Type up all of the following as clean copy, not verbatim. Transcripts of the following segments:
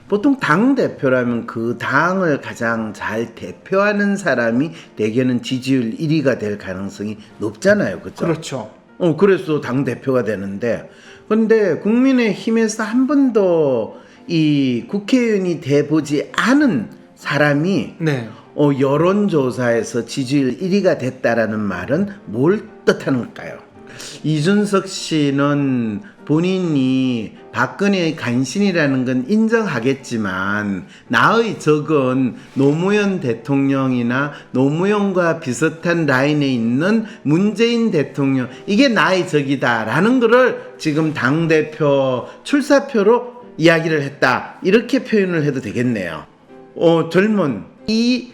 보통 당 대표라면 그 당을 가장 잘 대표하는 사람이 대개는 지지율 1위가 될 가능성이 높잖아요, 그렇죠? 그렇죠. 그래서 당 대표가 되는데, 근데 국민의힘에서 한 번도 이 국회의원이 돼 보지 않은 사람이 네. 여론조사에서 지지율 1위가 됐다라는 말은 뭘 뜻하는 걸까요? 이준석 씨는 본인이 박근혜의 간신이라는 건 인정하겠지만 나의 적은 노무현 대통령이나 노무현과 비슷한 라인에 있는 문재인 대통령, 이게 나의 적이다라는 거를 지금 당대표 출사표로 이야기를 했다, 이렇게 표현을 해도 되겠네요. 젊은 이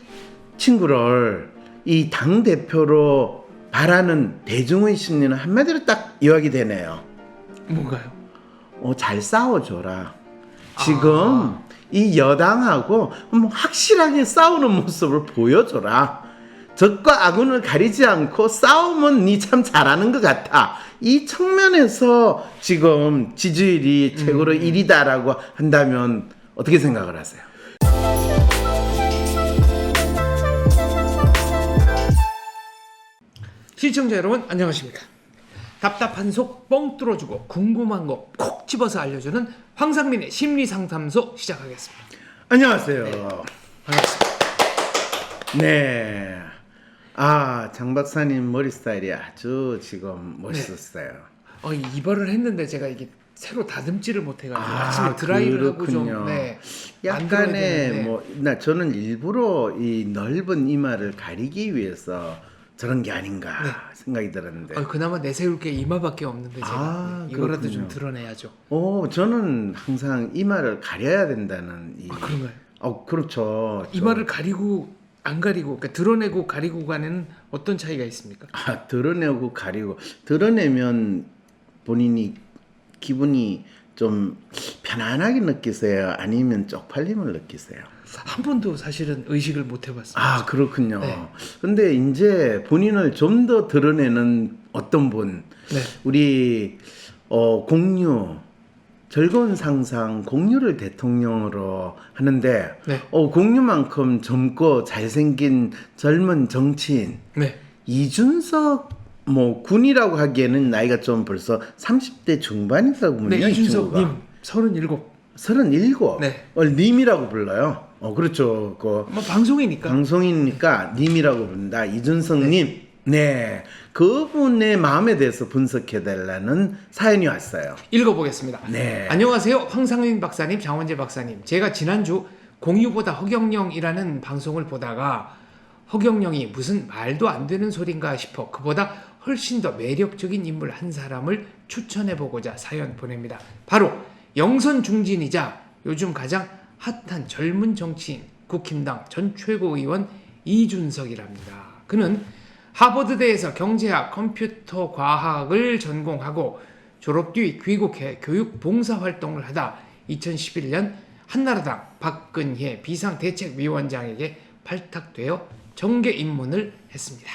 친구를 이 당대표로 바라는 대중의 심리는 한마디로 딱 요약이 되네요. 뭔가요? 잘 싸워줘라. 지금 이 여당하고 확실하게 싸우는 모습을 보여줘라. 적과 악운을 가리지 않고 싸우면 니 참 잘하는 것 같아. 이 측면에서 지금 지지율이 최고로 1위다라고 한다면 어떻게 생각을 하세요? 시청자 여러분 안녕하십니까. 답답한 속 뻥 뚫어주고 궁금한 거 콕 집어서 알려주는 황상민의 심리상담소 시작하겠습니다. 안녕하세요. 반갑습니다. 네. 장 박사님 머리 스타일이 아주 지금 멋있었어요. 이발을 했는데 제가 이게 새로 다듬지를 못해가지고 아침에 드라이를 하고 좀 약간의 저는 일부러 이 넓은 이마를 가리기 위해서 저런 게 아닌가 생각이 들었는데. 그나마 내세울 게 이마밖에 없는데 제가 이거라도 그렇군요. 좀 드러내야죠. 저는 항상 이마를 가려야 된다는 그런가요? 그렇죠. 이마를 가리고 안 가리고, 그러니까 드러내고 가리고 간에는 어떤 차이가 있습니까? 드러내고 가리고, 드러내면 본인이 기분이 좀 편안하게 느끼세요? 아니면 쪽팔림을 느끼세요? 한 번도 사실은 의식을 못 해봤어요. 그렇군요. 네. 근데 이제 본인을 좀 더 드러내는 어떤 분, 우리 공유, 즐거운 상상 공유를 대통령으로 하는데, 공유만큼 젊고 잘생긴 젊은 정치인, 이준석 군이라고 하기에는 나이가 좀 벌써 30대 중반이라고 보네요. 이준석님 37. 님이라고 불러요. 그렇죠. 방송이니까 님이라고 부른다. 이준석님. 네. 그분의 마음에 대해서 분석해달라는 사연이 왔어요. 읽어보겠습니다. 네. 안녕하세요. 황상민 박사님, 장원재 박사님. 제가 지난주 공유보다 허경영이라는 방송을 보다가 허경영이 무슨 말도 안 되는 소린가 싶어 그보다 훨씬 더 매력적인 인물 한 사람을 추천해보고자 사연 보냅니다. 바로 영선 중진이자 요즘 가장 핫한 젊은 정치인 국힘당 전 최고위원 이준석이랍니다. 그는 하버드대에서 경제학, 컴퓨터 과학을 전공하고 졸업 뒤 귀국해 교육 봉사활동을 하다 2011년 한나라당 박근혜 비상대책위원장에게 발탁되어 정계 입문을 했습니다.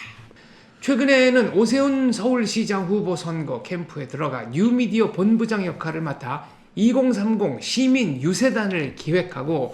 최근에는 오세훈 서울시장 후보 선거 캠프에 들어가 뉴미디어 본부장 역할을 맡아 2030 시민 유세단을 기획하고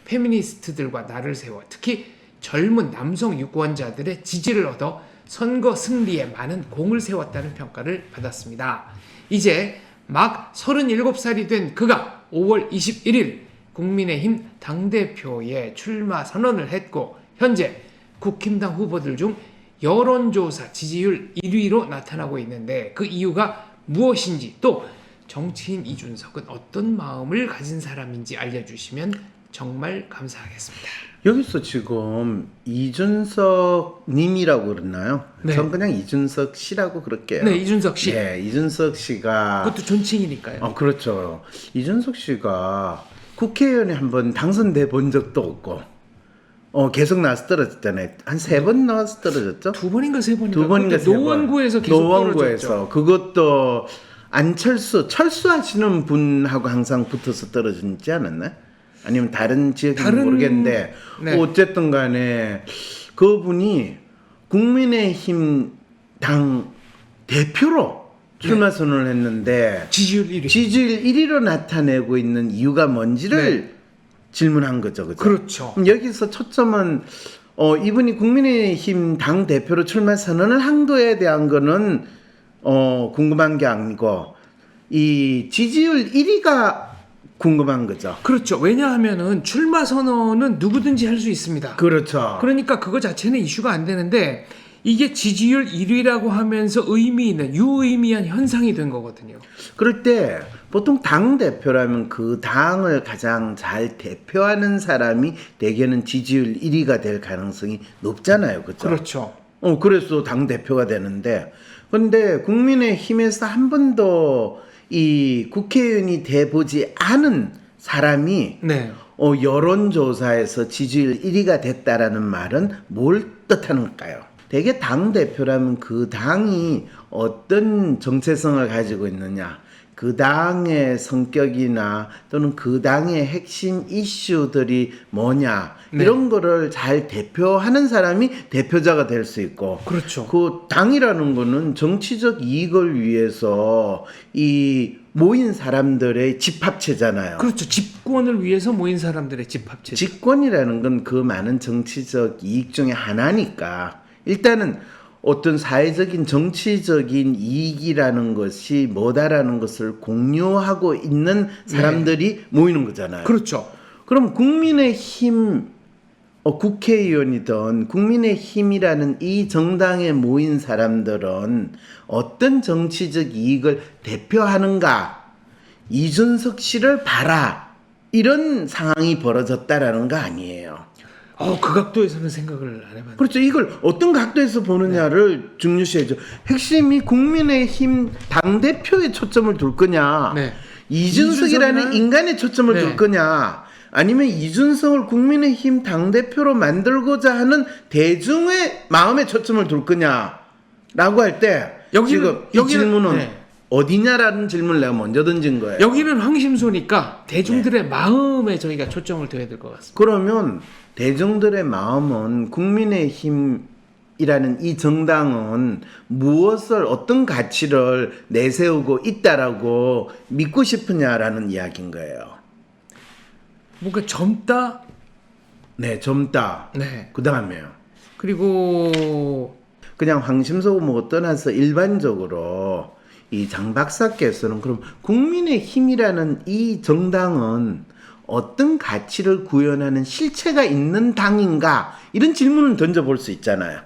페미니스트들과 날을 세워 특히 젊은 남성 유권자들의 지지를 얻어 선거 승리에 많은 공을 세웠다는 평가를 받았습니다. 이제 막 37살이 된 그가 5월 21일 국민의힘 당대표에 출마 선언을 했고 현재 국힘당 후보들 중 여론조사 지지율 1위로 나타나고 있는데 그 이유가 무엇인지 또 정치인 이준석은 어떤 마음을 가진 사람인지 알려주시면 정말 감사하겠습니다. 여기서 지금 이준석 님이라고 그러나요? 전 그냥 이준석 씨라고 그럴게요. 네, 이준석 씨. 네, 이준석 씨가 그것도 존칭이니까요. 그렇죠. 이준석 씨가 국회의원에 한번 당선돼 본 적도 없고 계속 나와서 떨어졌잖아요. 한 3번 나와서 떨어졌죠? 2번인가 3번인가? 2번인가 3번. 노원구에서 계속 떨어졌죠. 그것도 철수하시는 분하고 항상 붙어서 떨어지지 않았나? 아니면 다른 지역인지 모르겠는데 어쨌든 간에 그분이 국민의힘 당 대표로 출마 선언을 했는데 지지율 1위. 지지율 1위로 나타내고 있는 이유가 뭔지를 질문한 거죠, 그죠? 그렇죠. 그럼 여기서 초점은 이분이 국민의힘 당 대표로 출마 선언을 한 거에 대한 거는 궁금한 게 아니고 이 지지율 1위가 궁금한 거죠. 그렇죠. 왜냐하면은 출마 선언은 누구든지 할 수 있습니다. 그렇죠. 그러니까 그거 자체는 이슈가 안 되는데 이게 지지율 1위라고 하면서 의미 있는 유의미한 현상이 된 거거든요. 그럴 때 보통 당 대표라면 그 당을 가장 잘 대표하는 사람이 대개는 지지율 1위가 될 가능성이 높잖아요, 그렇죠? 그렇죠. 그래서 당 대표가 되는데, 근데 국민의힘에서 한 번도 이 국회의원이 돼 보지 않은 사람이 네. 여론조사에서 지지율 1위가 됐다라는 말은 뭘 뜻하는가요? 대개 당 대표라면 그 당이 어떤 정체성을 가지고 있느냐, 그 당의 성격이나 또는 그 당의 핵심 이슈들이 뭐냐, 네. 이런 거를 잘 대표하는 사람이 대표자가 될 수 있고, 그렇죠. 그 당이라는 거는 정치적 이익을 위해서 이 모인 사람들의 집합체잖아요. 그렇죠. 집권을 위해서 모인 사람들의 집합체. 집권이라는 건 그 많은 정치적 이익 중에 하나니까 일단은 어떤 사회적인 정치적인 이익이라는 것이 뭐다라는 것을 공유하고 있는 사람들이 모이는 거잖아요. 그렇죠. 그럼 국민의힘 국회의원이든 국민의힘이라는 이 정당에 모인 사람들은 어떤 정치적 이익을 대표하는가? 이준석 씨를 봐라. 이런 상황이 벌어졌다라는 거 아니에요. 그 각도에서는 생각을 안 해봤네요. 그렇죠. 이걸 어떤 각도에서 보느냐를 중요시해야죠. 핵심이 국민의힘 당대표에 초점을 둘 거냐, 네. 이준석이라는 인간에 초점을 네. 둘 거냐, 아니면 이준석을 국민의힘 당대표로 만들고자 하는 대중의 마음에 초점을 둘 거냐라고 할 때 지금 이 질문은 네. 어디냐라는 질문을 내가 먼저 던진 거예요. 여기는 황심소니까 대중들의 마음에 저희가 초점을 둬야 될 것 같습니다. 그러면 대중들의 마음은 국민의힘이라는 이 정당은 무엇을 어떤 가치를 내세우고 있다라고 믿고 싶으냐라는 이야기인 거예요. 뭔가 젊다. 네, 젊다. 네. 그 다음에요. 그리고 그냥 황심소 뭐 떠나서 일반적으로 이 장 박사께서는 그럼 국민의힘이라는 이 정당은 어떤 가치를 구현하는 실체가 있는 당인가? 이런 질문을 던져볼 수 있잖아요.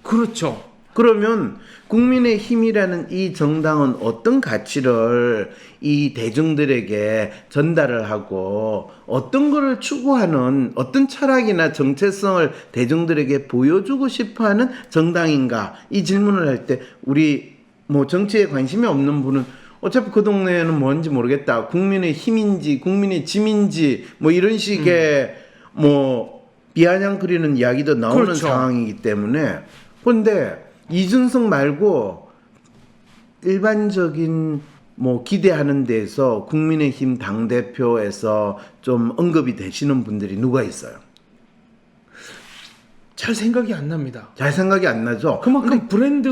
그렇죠. 그러면 국민의힘이라는 이 정당은 어떤 가치를 이 대중들에게 전달을 하고 어떤 거를 추구하는 어떤 철학이나 정체성을 대중들에게 보여주고 싶어하는 정당인가? 이 질문을 할 때 우리 뭐 정치에 관심이 없는 분은 어차피 그 동네에는 뭔지 모르겠다. 국민의 힘인지 국민의 짐인지 뭐 이런 식의 뭐 비아냥거리는 이야기도 나오는 그렇죠. 상황이기 때문에 그런데 이준석 말고 일반적인 뭐 기대하는 데서 국민의힘 당대표에서 좀 언급이 되시는 분들이 누가 있어요? 잘 생각이 안 납니다. 잘 생각이 안 나죠? 그만큼 브랜드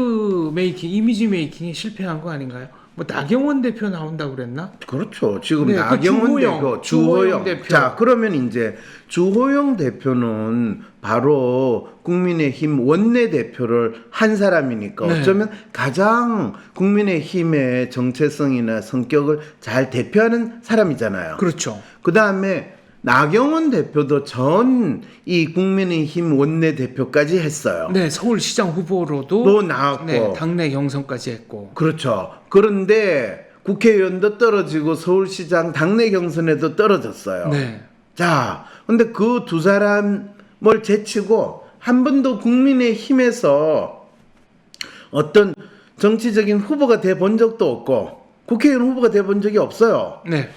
메이킹, 이미지 메이킹이 실패한 거 아닌가요? 뭐 나경원 대표 나온다고 그랬나? 그렇죠. 지금 네, 나경원 대표, 주호영 대표. 자, 그러면 이제 주호영 대표는 바로 국민의힘 원내대표를 한 사람이니까 네. 어쩌면 가장 국민의힘의 정체성이나 성격을 잘 대표하는 사람이잖아요. 그렇죠. 그 다음에 나경원 대표도 전 이 국민의힘 원내대표까지 했어요. 네, 서울시장 후보로도 또 나왔고. 네, 당내 경선까지 했고. 그렇죠. 그런데 국회의원도 떨어지고 서울시장 당내 경선에도 떨어졌어요. 네. 자, 근데 그 두 사람을 제치고 한 번도 국민의힘에서 어떤 정치적인 후보가 돼 본 적도 없고 국회의원 후보가 돼 본 적이 없어요. 네.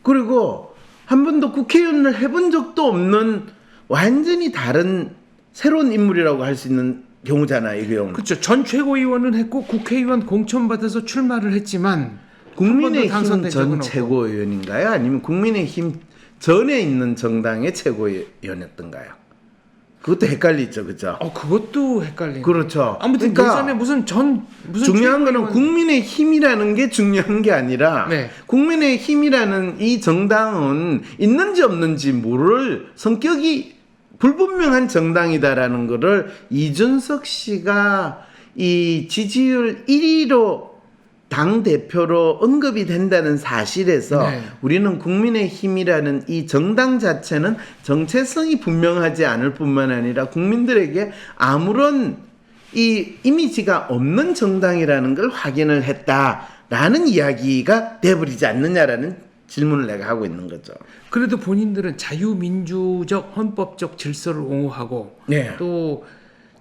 그리고 한 번도 국회의원을 해본 적도 없는 완전히 다른 새로운 인물이라고 할 수 있는 경우잖아요. 이 경우는. 그렇죠. 전 최고위원은 했고 국회의원 공천받아서 출마를 했지만 국민의힘 당선된 적은 전 없고. 최고위원인가요? 아니면 국민의힘 전에 있는 정당의 최고위원이었던가요? 그것도 헷갈리죠, 그죠? 그것도 헷갈리네. 그렇죠. 아무튼 그러니까 예전에 무슨 중요한 거는 국민의 힘이라는 게 중요한 게 아니라 네. 국민의 힘이라는 이 정당은 있는지 없는지 모를 성격이 불분명한 정당이다라는 거를 이준석 씨가 이 지지율 1위로 당 대표로 언급이 된다는 사실에서 네. 우리는 국민의힘이라는 이 정당 자체는 정체성이 분명하지 않을 뿐만 아니라 국민들에게 아무런 이 이미지가 없는 정당이라는 걸 확인을 했다라는 이야기가 돼버리지 않느냐라는 질문을 내가 하고 있는 거죠. 그래도 본인들은 자유민주적 헌법적 질서를 옹호하고 네. 또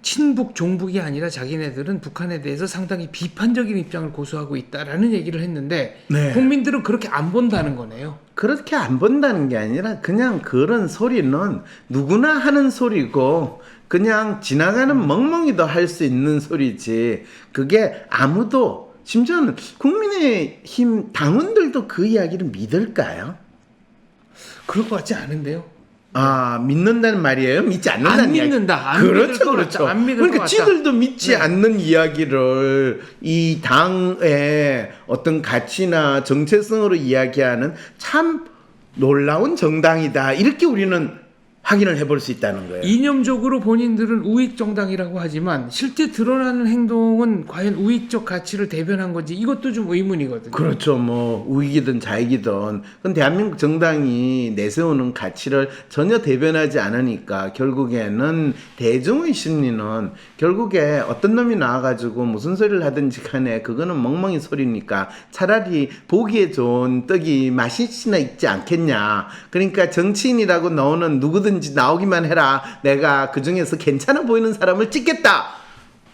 친북 종북이 아니라 자기네들은 북한에 대해서 상당히 비판적인 입장을 고수하고 있다라는 얘기를 했는데 네. 국민들은 그렇게 안 본다는 거네요. 그렇게 안 본다는 게 아니라 그냥 그런 소리는 누구나 하는 소리고 그냥 지나가는 멍멍이도 할 수 있는 소리지 그게 아무도 심지어는 국민의힘 당원들도 그 이야기를 믿을까요? 그럴 것 같지 않은데요. 믿는다는 말이에요? 믿지 않는다는 안 이야기. 믿는다. 안 그렇죠, 믿을 것 그렇죠. 같다. 안 믿을 그러니까 것 같다. 지들도 믿지 네. 않는 이야기를 이 당의 어떤 가치나 정체성으로 이야기하는 참 놀라운 정당이다. 이렇게 우리는 확인을 해볼 수 있다는 거예요. 이념적으로 본인들은 우익 정당이라고 하지만 실제 드러나는 행동은 과연 우익적 가치를 대변한 건지 이것도 좀 의문이거든요. 그렇죠. 뭐 우익이든 좌익이든 그건 대한민국 정당이 내세우는 가치를 전혀 대변하지 않으니까 결국에는 대중의 심리는 결국에 어떤 놈이 나와가지고 무슨 소리를 하든지 간에 그거는 멍멍이 소리니까 차라리 보기에 좋은 떡이 맛이나 있지 않겠냐. 그러니까 정치인이라고 나오는 누구든지 나오기만 해라. 내가 그 중에서 괜찮아 보이는 사람을 찍겠다.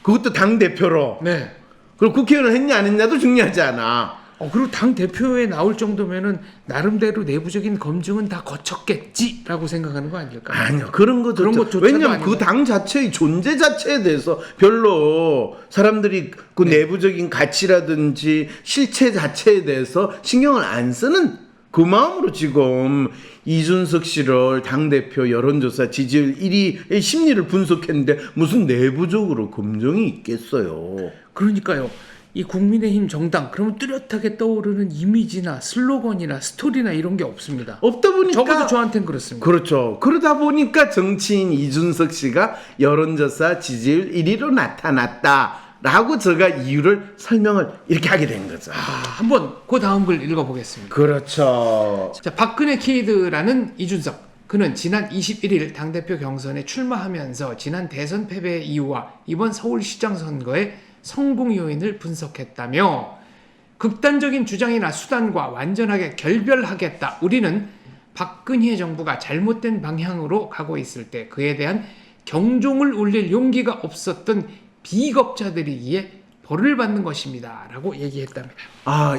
그것도 당대표로. 네. 그리고 국회의원을 했냐 안 했냐도 중요하지 않아. 그리고 당 대표에 나올 정도면은 나름대로 내부적인 검증은 다 거쳤겠지라고 생각하는 거 아닐까요? 아니요. 그런 것조차도 왜냐면 그 당 자체의 존재 자체에 대해서 별로 사람들이 그 내부적인 가치라든지 실체 자체에 대해서 신경을 안 쓰는 그 마음으로 지금 이준석 씨를 당대표 여론조사 지지율 1위의 심리를 분석했는데 무슨 내부적으로 검증이 있겠어요. 그러니까요. 이 국민의힘 정당 그러면 뚜렷하게 떠오르는 이미지나 슬로건이나 스토리나 이런 게 없습니다. 없다 보니까 적어도 저한테는 그렇습니다. 그렇죠. 그러다 보니까 정치인 이준석 씨가 여론조사 지지율 1위로 나타났다라고 제가 이유를 설명을 이렇게 하게 된 거죠. 한번 그 다음 글 읽어보겠습니다. 그렇죠. 자, 박근혜 키드라는 이준석. 그는 지난 21일 당대표 경선에 출마하면서 지난 대선 패배 이유와 이번 서울시장 선거의 성공 요인을 분석했다며 극단적인 주장이나 수단과 완전하게 결별하겠다. 우리는 박근혜 정부가 잘못된 방향으로 가고 있을 때 그에 대한 경종을 울릴 용기가 없었던 비겁자들이기에 벌을 받는 것입니다. 라고 얘기했답니다.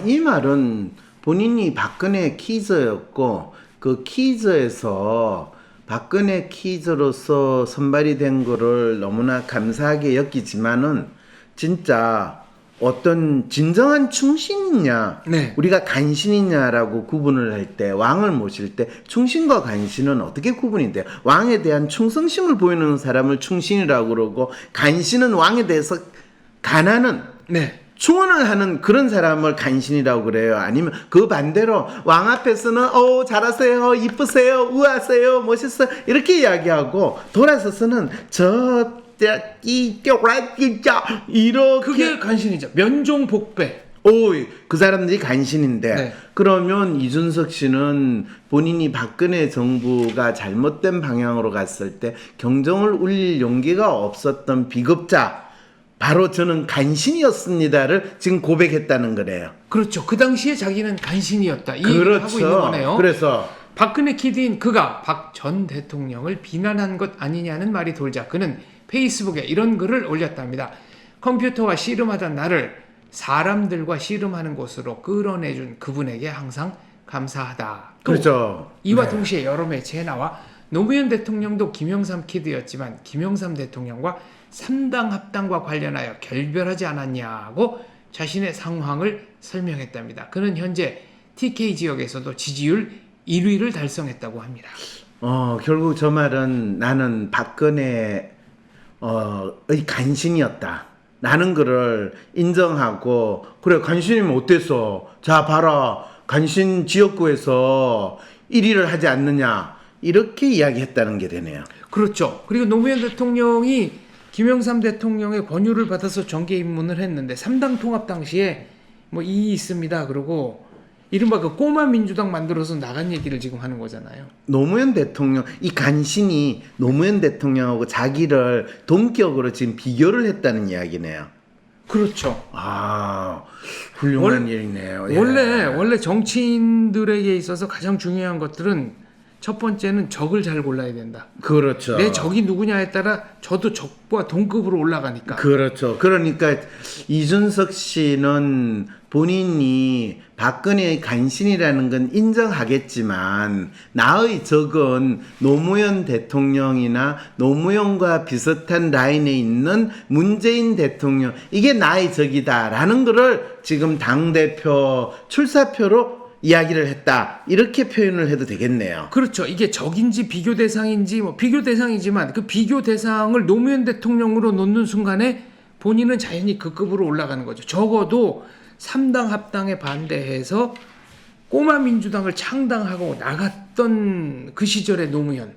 이 말은 본인이 박근혜 키즈였고 그 키즈에서 박근혜 키즈로서 선발이 된 거를 너무나 감사하게 여기지만은 진짜 어떤 진정한 충신이냐 네. 우리가 간신이냐라고 구분을 할 때 왕을 모실 때 충신과 간신은 어떻게 구분이 돼요? 왕에 대한 충성심을 보이는 사람을 충신이라고 그러고 간신은 왕에 대해서 간하는 네. 충원을 하는 그런 사람을 간신이라고 그래요. 아니면 그 반대로 왕 앞에서는 잘하세요, 이쁘세요, 우아하세요, 멋있어요 이렇게 이야기하고 돌아서서는 이렇게 그게 간신이죠. 면종복배. 그 사람들이 간신인데 네. 그러면 이준석 씨는 본인이 박근혜 정부가 잘못된 방향으로 갔을 때 경종을 울릴 용기가 없었던 비겁자 바로 저는 간신이었습니다를 지금 고백했다는 거래요. 그렇죠. 그 당시에 자기는 간신이었다. 이 얘기를 하고 있는 거네요. 그래서 박근혜 키드인 그가 박 전 대통령을 비난한 것 아니냐는 말이 돌자 그는 페이스북에 이런 글을 올렸답니다. 컴퓨터와 씨름하던 나를 사람들과 씨름하는 곳으로 끌어내준 그분에게 항상 감사하다. 또 그렇죠. 이와 네. 동시에 여러 매체에 나와 노무현 대통령도 김영삼 키드였지만 김영삼 대통령과 3당 합당과 관련하여 결별하지 않았냐고 자신의 상황을 설명했답니다. 그는 현재 TK 지역에서도 지지율 1위를 달성했다고 합니다. 결국 저 말은 나는 박근혜의 간신이었다. 라는 거를 인정하고, 그래, 간신이면 어땠어? 자, 봐라. 간신 지역구에서 1위를 하지 않느냐. 이렇게 이야기했다는 게 되네요. 그렇죠. 그리고 노무현 대통령이 김영삼 대통령의 권유를 받아서 정계 입문을 했는데 3당 통합 당시에 뭐 이의 있습니다. 그러고 이른바 그 꼬마 민주당 만들어서 나간 얘기를 지금 하는 거잖아요. 노무현 대통령, 이 간신이 노무현 대통령하고 자기를 동격으로 지금 비교를 했다는 이야기네요. 그렇죠. 훌륭한 일이네요. 예. 원래 정치인들에게 있어서 가장 중요한 것들은 첫 번째는 적을 잘 골라야 된다. 그렇죠. 내 적이 누구냐에 따라 저도 적과 동급으로 올라가니까. 그렇죠. 그러니까 이준석 씨는 본인이 박근혜의 간신이라는 건 인정하겠지만 나의 적은 노무현 대통령이나 노무현과 비슷한 라인에 있는 문재인 대통령, 이게 나의 적이다라는 거를 지금 당대표 출사표로 이야기를 했다, 이렇게 표현을 해도 되겠네요. 그렇죠. 이게 적인지 비교 대상인지 뭐 비교 대상이지만 그 비교 대상을 노무현 대통령으로 놓는 순간에 본인은 자연히 그 급으로 올라가는 거죠. 적어도 3당 합당에 반대해서 꼬마 민주당을 창당하고 나갔던 그 시절의 노무현.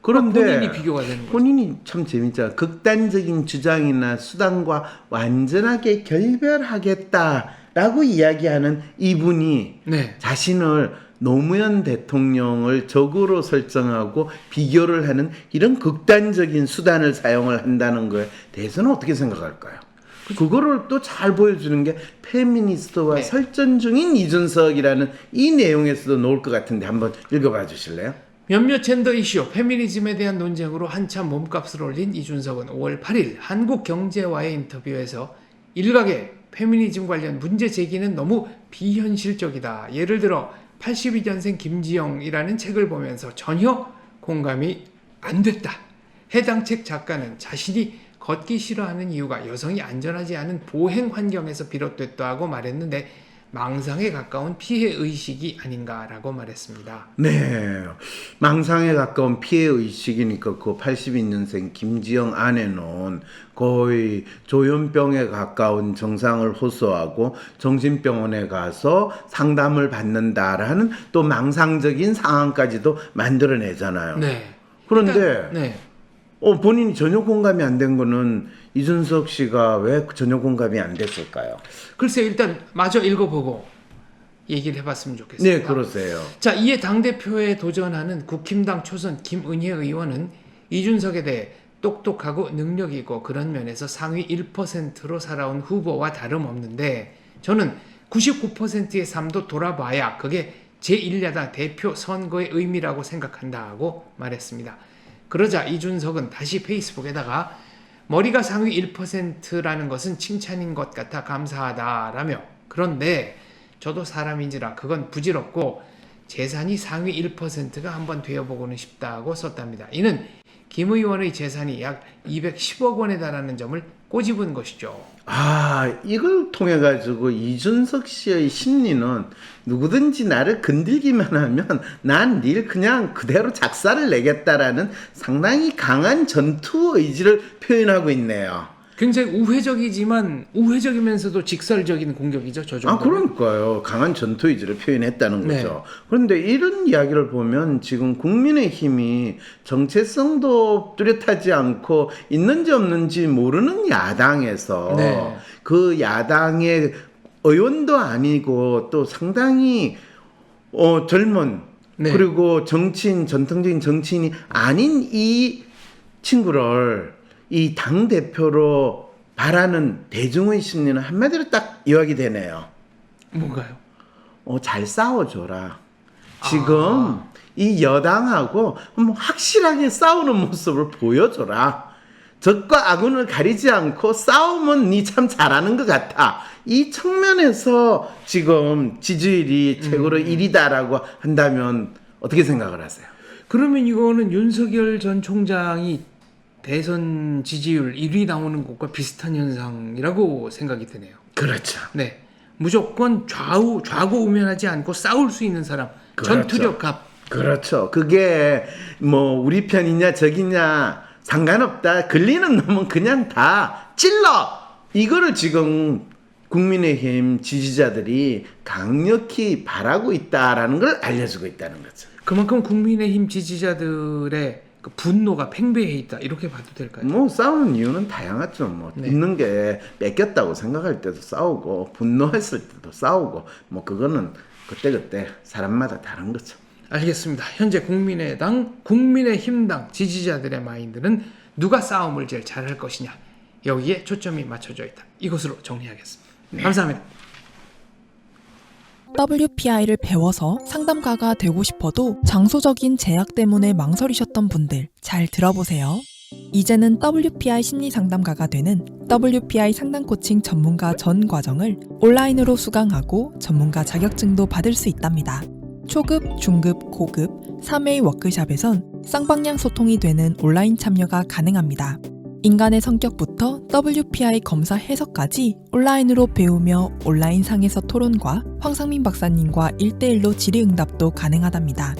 그런데 본인이 비교가 되는 거죠. 본인이 참 재밌잖아. 극단적인 주장이나 수단과 완전하게 결별하겠다라고 이야기하는 이분이 네. 자신을 노무현 대통령을 적으로 설정하고 비교를 하는 이런 극단적인 수단을 사용을 한다는 거에 대해서는 어떻게 생각할까요? 그거를 또 잘 보여주는 게 페미니스트와 네. 설전 중인 이준석이라는 이 내용에서도 나올 것 같은데 한번 읽어봐 주실래요? 몇몇 젠더 이슈, 페미니즘에 대한 논쟁으로 한참 몸값을 올린 이준석은 5월 8일 한국경제와의 인터뷰에서 일각의 페미니즘 관련 문제 제기는 너무 비현실적이다. 예를 들어 82년생 김지영이라는 책을 보면서 전혀 공감이 안 됐다. 해당 책 작가는 자신이 걷기 싫어하는 이유가 여성이 안전하지 않은 보행 환경에서 비롯됐다고 말했는데 망상에 가까운 피해의식이 아닌가라고 말했습니다. 네, 망상에 가까운 피해의식이니까 그 82년생 김지영 아내는 거의 조현병에 가까운 증상을 호소하고 정신병원에 가서 상담을 받는다라는 또 망상적인 상황까지도 만들어내잖아요. 네. 그런데 그러니까, 네. 본인이 전혀 공감이 안 된 거는 이준석 씨가 왜 전혀 공감이 안 됐을까요? 글쎄 일단 마저 읽어보고 얘기를 해봤으면 좋겠습니다. 네, 그러세요. 자, 이에 당대표에 도전하는 국힘당 초선 김은혜 의원은 이준석에 대해 똑똑하고 능력이 있고 그런 면에서 상위 1%로 살아온 후보와 다름없는데 저는 99%의 삶도 돌아봐야 그게 제1야당 대표 선거의 의미라고 생각한다고 말했습니다. 그러자 이준석은 다시 페이스북에다가 머리가 상위 1%라는 것은 칭찬인 것 같아 감사하다라며 그런데 저도 사람인지라 그건 부질없고 재산이 상위 1%가 한번 되어보고는 싶다고 썼답니다. 이는 김 의원의 재산이 약 210억 원에 달하는 점을 꼬집은 것이죠. 이걸 통해 가지고 이준석 씨의 심리는 누구든지 나를 건들기만 하면 난 닐 그냥 그대로 작사를 내겠다라는 상당히 강한 전투 의지를 표현하고 있네요. 굉장히 우회적이면서도 직설적인 공격이죠. 저 정도. 그러니까요. 강한 전투 의지를 표현했다는 네. 거죠. 그런데 이런 이야기를 보면 지금 국민의힘이 정체성도 뚜렷하지 않고 있는지 없는지 모르는 야당에서 네. 그 야당의 의원도 아니고 또 상당히 젊은 네. 그리고 정치인, 전통적인 정치인이 아닌 이 친구를 이 당대표로 바라는 대중의 심리는 한마디로 딱 요약이 되네요. 뭔가요? 잘 싸워줘라. 지금 이 여당하고 확실하게 싸우는 모습을 보여줘라. 적과 아군을 가리지 않고 싸우면 니 참 잘하는 것 같아. 이 측면에서 지금 지지율이 최고로 1위다라고 한다면 어떻게 생각을 하세요? 그러면 이거는 윤석열 전 총장이 대선 지지율 1위 나오는 것과 비슷한 현상이라고 생각이 드네요. 그렇죠. 네, 무조건 좌우우면하지 않고 싸울 수 있는 사람, 그렇죠. 전투력 갑. 그렇죠. 그게 뭐 우리 편이냐 저기냐 상관없다. 걸리는 놈은 그냥 다 찔러. 이거를 지금 국민의힘 지지자들이 강력히 바라고 있다라는 걸 알려주고 있다는 거죠. 그만큼 국민의힘 지지자들의 그 분노가 팽배해 있다 이렇게 봐도 될까요? 뭐 싸우는 이유는 다양하죠. 뭐 네. 있는 게 뺏겼다고 생각할 때도 싸우고 분노했을 때도 싸우고 뭐 그거는 그때그때 사람마다 다른 거죠. 알겠습니다. 현재 국민의당, 국민의힘당 지지자들의 마인드는 누가 싸움을 제일 잘할 것이냐 여기에 초점이 맞춰져 있다. 이것으로 정리하겠습니다. 감사합니다. WPI를 배워서 상담가가 되고 싶어도 장소적인 제약 때문에 망설이셨던 분들 잘 들어보세요. 이제는 WPI 심리상담가가 되는 WPI 상담 코칭 전문가 전 과정을 온라인으로 수강하고 전문가 자격증도 받을 수 있답니다. 초급, 중급, 고급 3회 워크샵에선 쌍방향 소통이 되는 온라인 참여가 가능합니다. 인간의 성격부터 WPI 검사 해석까지 온라인으로 배우며 온라인상에서 토론과 황상민 박사님과 1대1로 질의응답도 가능하답니다.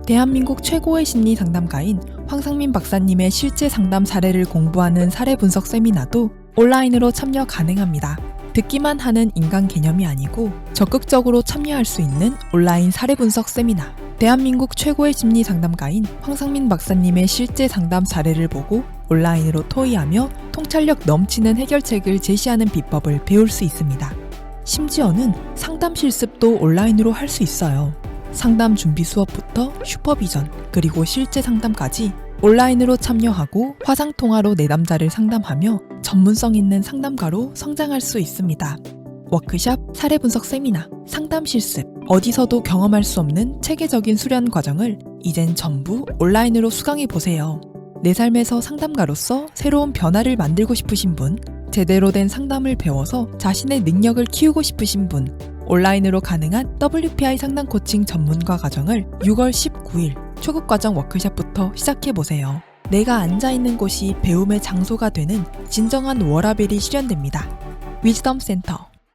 대한민국 최고의 심리 상담가인 황상민 박사님의 실제 상담 사례를 공부하는 사례 분석 세미나도 온라인으로 참여 가능합니다. 듣기만 하는 인간 개념이 아니고 적극적으로 참여할 수 있는 온라인 사례 분석 세미나. 대한민국 최고의 심리 상담가인 황상민 박사님의 실제 상담 사례를 보고 온라인으로 토의하며 통찰력 넘치는 해결책을 제시하는 비법을 배울 수 있습니다. 심지어는 상담 실습도 온라인으로 할 수 있어요. 상담 준비 수업부터 슈퍼비전 그리고 실제 상담까지 온라인으로 참여하고 화상통화로 내담자를 상담하며 전문성 있는 상담가로 성장할 수 있습니다. 워크샵, 사례 분석 세미나, 상담 실습, 어디서도 경험할 수 없는 체계적인 수련 과정을 이젠 전부 온라인으로 수강해보세요. 내 삶에서 상담가로서 새로운 변화를 만들고 싶으신 분, 제대로 된 상담을 배워서 자신의 능력을 키우고 싶으신 분, 온라인으로 가능한 WPI 상담 코칭 전문가 과정을 6월 19일 초급 과정 워크샵부터 시작해보세요. 내가 앉아있는 곳이 배움의 장소가 되는 진정한 워라밸이 실현됩니다. 위즈덤 센터